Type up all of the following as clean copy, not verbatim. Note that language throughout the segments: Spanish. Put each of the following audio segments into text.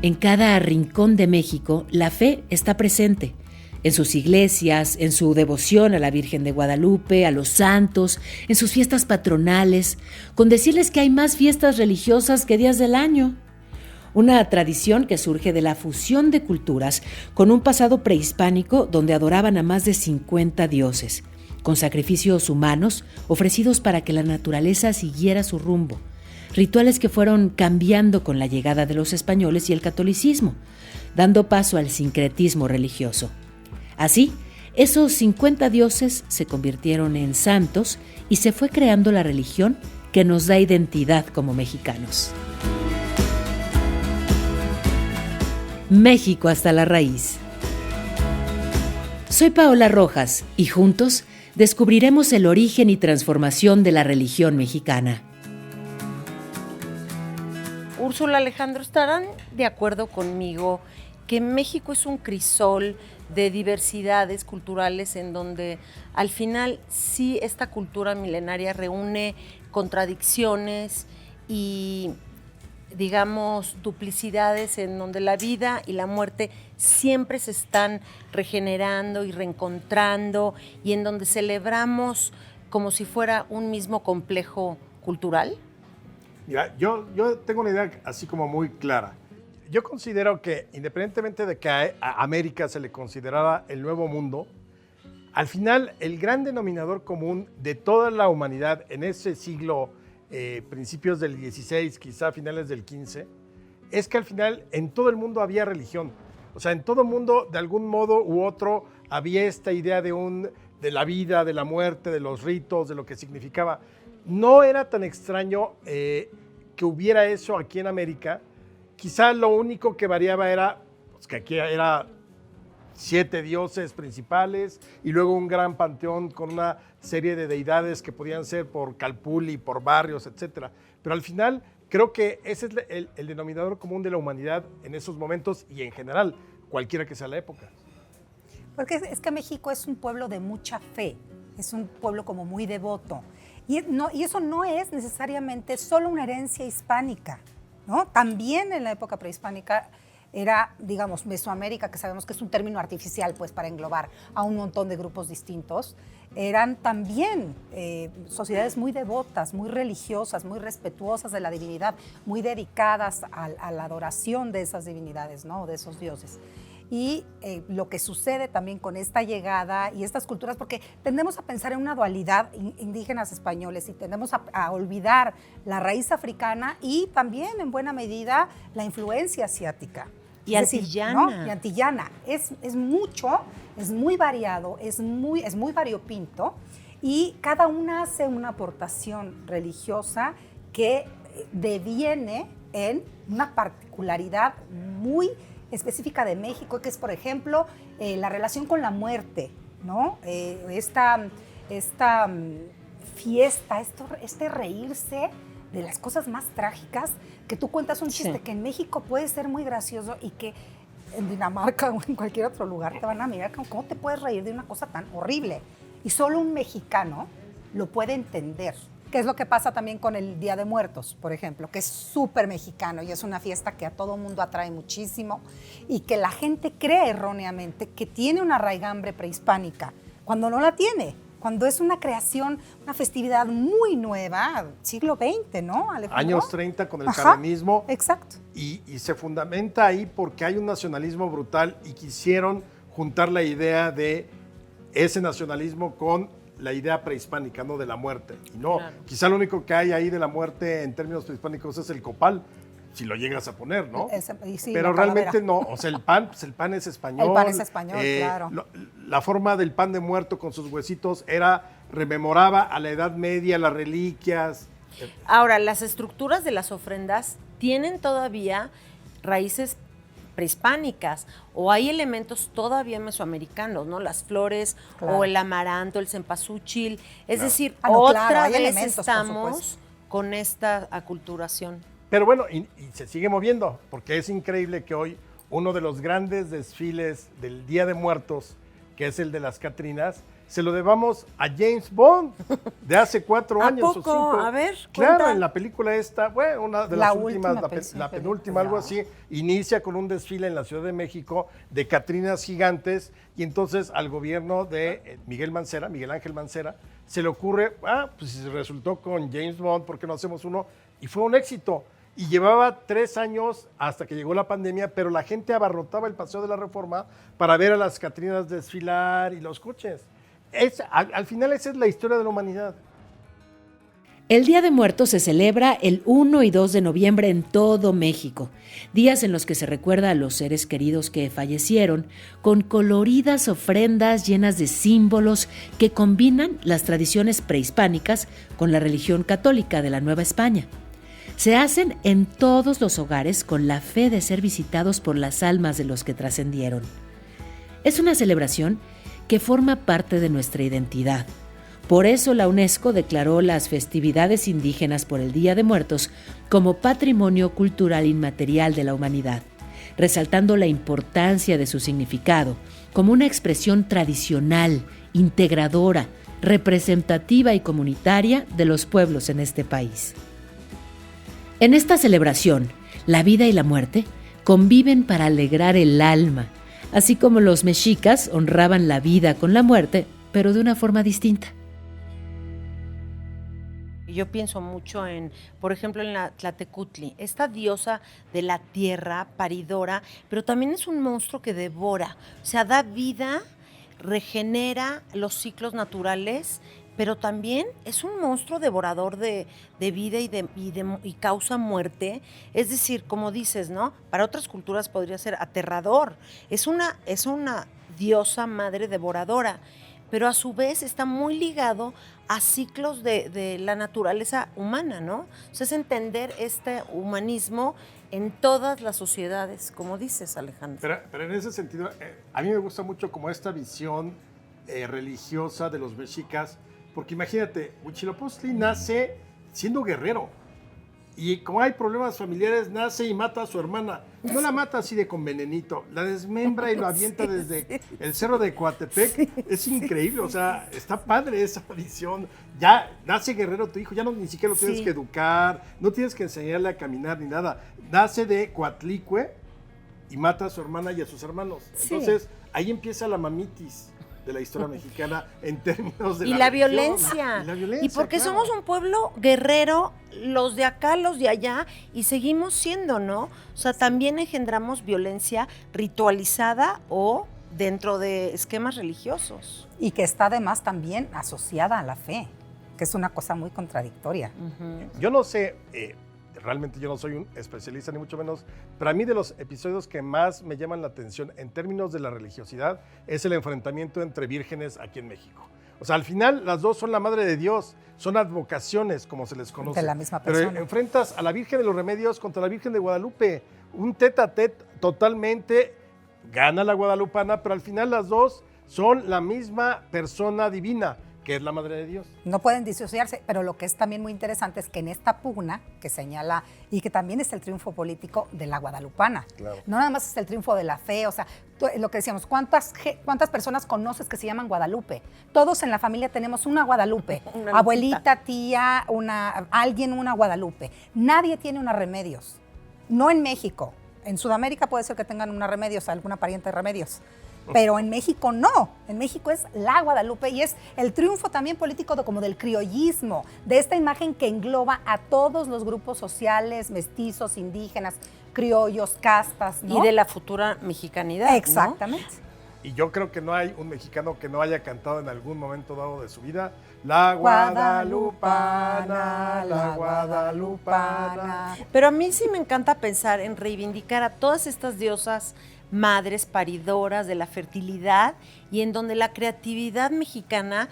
En cada rincón de México, la fe está presente. En sus iglesias, en su devoción a la Virgen de Guadalupe, a los santos, en sus fiestas patronales, con decirles que hay más fiestas religiosas que días del año. Una tradición que surge de la fusión de culturas con un pasado prehispánico donde adoraban a más de 50 dioses, con sacrificios humanos ofrecidos para que la naturaleza siguiera su rumbo. Rituales que fueron cambiando con la llegada de los españoles y el catolicismo, dando paso al sincretismo religioso. Así, esos 50 dioses se convirtieron en santos y se fue creando la religión que nos da identidad como mexicanos. México hasta la raíz. Soy Paola Rojas y juntos descubriremos el origen y transformación de la religión mexicana. Úrsula, Alejandro, ¿estarán de acuerdo conmigo que México es un crisol de diversidades culturales en donde al final sí esta cultura milenaria reúne contradicciones y, digamos, duplicidades en donde la vida y la muerte siempre se están regenerando y reencontrando y en donde celebramos como si fuera un mismo complejo cultural? Mira, yo tengo una idea así como muy clara. Yo considero que independientemente de que a América se le considerara el nuevo mundo, al final el gran denominador común de toda la humanidad en ese siglo, principios del XVI, quizá finales del XV, es que al final en todo el mundo había religión. O sea, en todo el mundo de algún modo u otro había esta idea de la vida, de la muerte, de los ritos, de lo que significaba. No era tan extraño que hubiera eso aquí en América. Quizá lo único que variaba era pues, que aquí era 7 dioses principales y luego un gran panteón con una serie de deidades que podían ser por Calpulli, por barrios, etc. Pero al final creo que ese es el denominador común de la humanidad en esos momentos y en general, cualquiera que sea la época. Porque es que México es un pueblo de mucha fe, es un pueblo como muy devoto. Y eso no es necesariamente solo una herencia hispánica, ¿no? También en la época prehispánica era, digamos, Mesoamérica, que sabemos que es un término artificial pues, para englobar a un montón de grupos distintos, eran también sociedades muy devotas, muy religiosas, muy respetuosas de la divinidad, muy dedicadas a la adoración de esas divinidades, ¿no? De esos dioses. Y lo que sucede también con esta llegada y estas culturas, porque tendemos a pensar en una dualidad indígenas españoles y tendemos a olvidar la raíz africana y también en buena medida la influencia asiática. Y antillana. ¿no? Y antillana. Es mucho, es muy variado, es muy variopinto y cada una hace una aportación religiosa que deviene en una particularidad muy específica de México, que es, por ejemplo, la relación con la muerte, ¿no? Esta fiesta, este reírse de las cosas más trágicas, que tú cuentas un chiste que en México puede ser muy gracioso y que en Dinamarca o en cualquier otro lugar te van a mirar como, ¿cómo te puedes reír de una cosa tan horrible? Y solo un mexicano lo puede entender. ¿Qué es lo que pasa también con el Día de Muertos, por ejemplo? Que es súper mexicano y es una fiesta que a todo mundo atrae muchísimo y que la gente cree erróneamente que tiene una raigambre prehispánica, cuando no la tiene, cuando es una creación, una festividad muy nueva, siglo XX, ¿no, Alejandro? Años 30 con el cardenismo. Exacto. Y se fundamenta ahí porque hay un nacionalismo brutal y quisieron juntar la idea de ese nacionalismo con la idea prehispánica, ¿no? De la muerte. Y no, claro. Quizá lo único que hay ahí de la muerte en términos prehispánicos es el copal, si lo llegas a poner, ¿no? Sí, pero realmente no, o sea, el pan es español. El pan es español, claro. La forma del pan de muerto con sus huesitos rememoraba a la Edad Media, las reliquias. Ahora, las estructuras de las ofrendas tienen todavía raíces prehispánicas o hay elementos todavía mesoamericanos, ¿no? Las flores, claro, o el amaranto, el cempasúchil, es decir, otra vez estamos con esta aculturación. Pero bueno, y se sigue moviendo, porque es increíble que hoy uno de los grandes desfiles del Día de Muertos, que es el de las Catrinas, se lo debamos a James Bond de hace 4 ¿A años poco? o 5. A ver, Claro, cuenta. en la película esta, bueno, una de La las última últimas, la penúltima, película. algo así, inicia con un desfile en la Ciudad de México de catrinas gigantes y entonces al gobierno de Miguel Ángel Mancera, se le ocurre, pues si resultó con James Bond, ¿por qué no hacemos uno? Y fue un éxito. Y llevaba 3 años hasta que llegó la pandemia, pero la gente abarrotaba el Paseo de la Reforma para ver a las catrinas desfilar y los coches. Al final esa es la historia de la humanidad. El Día de Muertos se celebra el 1 y 2 de noviembre en todo México, días en los que se recuerda a los seres queridos que fallecieron con coloridas ofrendas llenas de símbolos que combinan las tradiciones prehispánicas con la religión católica de la Nueva España. Se hacen en todos los hogares con la fe de ser visitados por las almas de los que trascendieron. Es una celebración que forma parte de nuestra identidad. Por eso la UNESCO declaró las festividades indígenas por el Día de Muertos como Patrimonio Cultural Inmaterial de la Humanidad, resaltando la importancia de su significado como una expresión tradicional, integradora, representativa y comunitaria de los pueblos en este país. En esta celebración, la vida y la muerte conviven para alegrar el alma, así como los mexicas honraban la vida con la muerte, pero de una forma distinta. Yo pienso mucho en, por ejemplo, en la Tlatecutli, esta diosa de la tierra, paridora, pero también es un monstruo que devora, o sea, da vida, regenera los ciclos naturales, pero también es un monstruo devorador de vida y causa muerte. Es decir, como dices, ¿no? Para otras culturas podría ser aterrador. Es una diosa madre devoradora, pero a su vez está muy ligado a ciclos de la naturaleza humana, ¿no? O sea, es entender este humanismo en todas las sociedades, como dices, Alejandro. Pero en ese sentido, a mí me gusta mucho como esta visión religiosa de los mexicas, porque imagínate, Huitzilopochtli nace siendo guerrero y como hay problemas familiares, nace y mata a su hermana. No la mata así de con venenito, la desmembra y lo avienta desde el cerro de Coatepec. Es increíble, o sea, está padre esa visión. Ya nace guerrero tu hijo, ya ni siquiera lo tienes que educar, no tienes que enseñarle a caminar ni nada. Nace de Coatlicue y mata a su hermana y a sus hermanos. Entonces, ahí empieza la mamitis de la historia mexicana en términos de la religión. violencia. Y la violencia. Y porque claro. somos un pueblo guerrero, los de acá, los de allá, y seguimos siendo, ¿no? O sea, también engendramos violencia ritualizada o dentro de esquemas religiosos. Y que está además también asociada a la fe, que es una cosa muy contradictoria. Yo no sé, realmente yo no soy un especialista ni mucho menos, pero a mí de los episodios que más me llaman la atención en términos de la religiosidad es el enfrentamiento entre vírgenes aquí en México. O sea, al final las dos son la Madre de Dios, son advocaciones como se les conoce. De la misma persona. Pero enfrentas a la Virgen de los Remedios contra la Virgen de Guadalupe, un tete a tete totalmente, gana la guadalupana, pero al final las dos son la misma persona divina, que es la Madre de Dios. No pueden disociarse, pero lo que es también muy interesante es que en esta pugna que señala, y que también es el triunfo político de la guadalupana, Claro. no nada más es el triunfo de la fe, o sea, lo que decíamos, ¿cuántas personas conoces que se llaman Guadalupe? Todos en la familia tenemos una Guadalupe, Una abuelita, tía, alguien una Guadalupe. Nadie tiene una Remedios, no en México. En Sudamérica puede ser que tengan una Remedios, alguna pariente de Remedios. Pero en México no, en México es la Guadalupe y es el triunfo también político como del criollismo, de esta imagen que engloba a todos los grupos sociales, mestizos, indígenas, criollos, castas, ¿no? Y de la futura mexicanidad, Exactamente. Y yo creo que no hay un mexicano que no haya cantado en algún momento dado de su vida la guadalupana, la guadalupana. ¿no? Pero a mí sí me encanta pensar en reivindicar a todas estas diosas madres paridoras de la fertilidad y en donde la creatividad mexicana,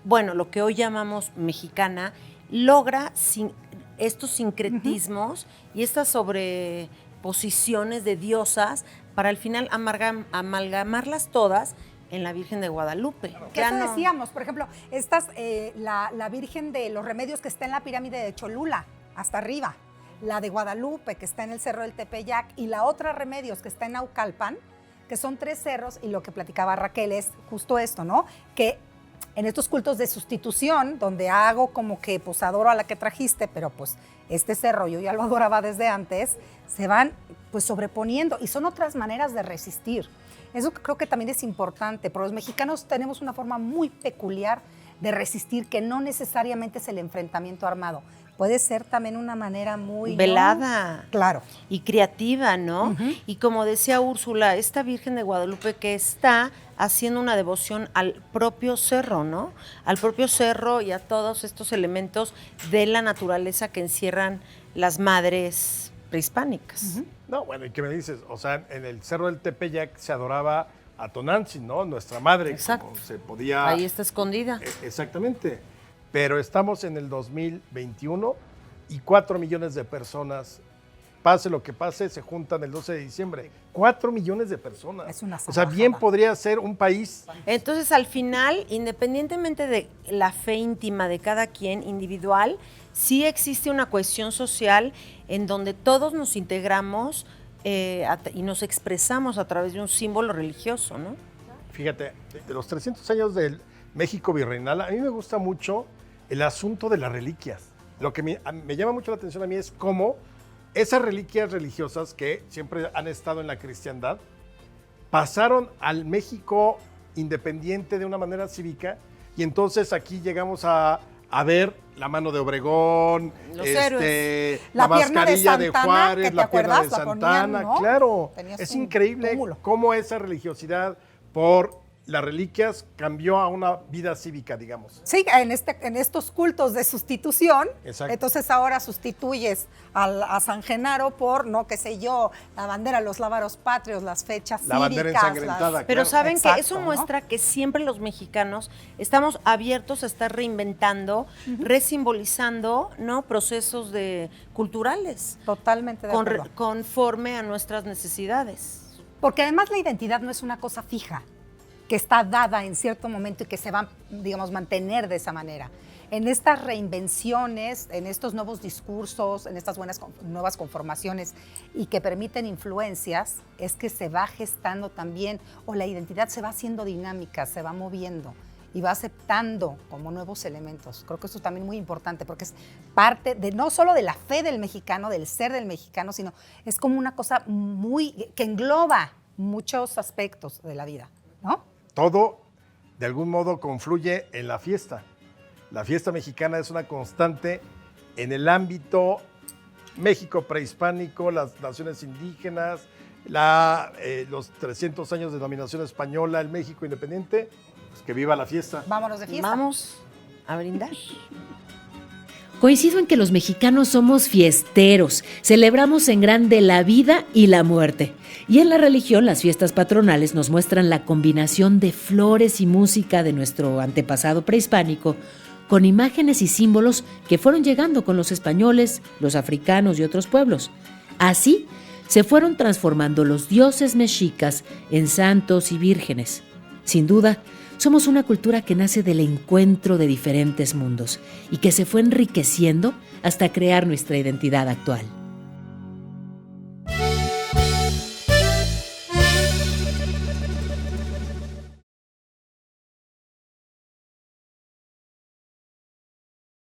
bueno, lo que hoy llamamos mexicana, logra estos sincretismos y estas sobreposiciones de diosas para al final amalgamarlas todas en la Virgen de Guadalupe. Que eso decíamos, por ejemplo, la Virgen de los Remedios que está en la pirámide de Cholula, hasta arriba. La de Guadalupe, que está en el Cerro del Tepeyac, y la otra Remedios, que está en Naucalpan, que son 3 cerros, y lo que platicaba Raquel es justo esto, ¿no? Que en estos cultos de sustitución, donde hago como que pues adoro a la que trajiste, pero pues este cerro yo ya lo adoraba desde antes, se van pues sobreponiendo y son otras maneras de resistir. Eso creo que también es importante, porque los mexicanos tenemos una forma muy peculiar de resistir, que no necesariamente es el enfrentamiento armado. Puede ser también una manera muy... velada. ¿no? Claro. Y creativa, ¿no? Y como decía Úrsula, esta Virgen de Guadalupe que está haciendo una devoción al propio cerro, ¿no? Al propio cerro y a todos estos elementos de la naturaleza que encierran las madres prehispánicas. No, bueno, ¿y qué me dices? O sea, en el Cerro del Tepeyac se adoraba a Tonantzin, ¿no? Nuestra madre. Exacto. Como se podía... Ahí está escondida. Exactamente. Pero estamos en el 2021 y 4 millones de personas, pase lo que pase, se juntan el 12 de diciembre. 4 millones de personas. Es una O sea, bien podría ser un país. Entonces, al final, independientemente de la fe íntima de cada quien individual, sí existe una cohesión social en donde todos nos integramos y nos expresamos a través de un símbolo religioso, ¿no? Fíjate, de los 300 años del México virreinal, a mí me gusta mucho el asunto de las reliquias. Lo que me llama mucho la atención a mí es cómo esas reliquias religiosas que siempre han estado en la cristiandad pasaron al México independiente de una manera cívica y entonces aquí llegamos a ver la mano de Obregón, Los héroes. la La pierna de mascarilla de Santana, Juárez, que te la pierna de acuerdas, la Santana, ponían, ¿no? claro. Tenías Es un increíble cúmulo. cómo esa religiosidad por las reliquias cambió a una vida cívica, digamos. Sí, en estos cultos de sustitución, Exacto. entonces ahora sustituyes a San Genaro por, no qué sé yo, la bandera, los lábaros patrios, las fechas La bandera cívicas, ensangrentada. Pero Claro. saben Exacto, que eso ¿no? muestra que siempre los mexicanos estamos abiertos a estar reinventando, resimbolizando, ¿no? Procesos culturales Totalmente de acuerdo. conforme a nuestras necesidades. Porque además la identidad no es una cosa fija, que está dada en cierto momento y que se va, digamos, mantener de esa manera. En estas reinvenciones, en estos nuevos discursos, en estas nuevas conformaciones y que permiten influencias, es que se va gestando también, o la identidad se va haciendo dinámica, se va moviendo y va aceptando como nuevos elementos. Creo que eso es también muy importante, porque es parte de no solo de la fe del mexicano, del ser del mexicano, sino es como una cosa que engloba muchos aspectos de la vida, ¿no? Todo, de algún modo, confluye en la fiesta. La fiesta mexicana es una constante en el ámbito México prehispánico, las naciones indígenas, los 300 años de dominación española, el México independiente. Pues que viva la fiesta. Vámonos de fiesta. Vamos a brindar. Coincido en que los mexicanos somos fiesteros, celebramos en grande la vida y la muerte. Y en la religión, las fiestas patronales nos muestran la combinación de flores y música de nuestro antepasado prehispánico con imágenes y símbolos que fueron llegando con los españoles, los africanos y otros pueblos. Así, se fueron transformando los dioses mexicas en santos y vírgenes. Sin duda, somos una cultura que nace del encuentro de diferentes mundos y que se fue enriqueciendo hasta crear nuestra identidad actual.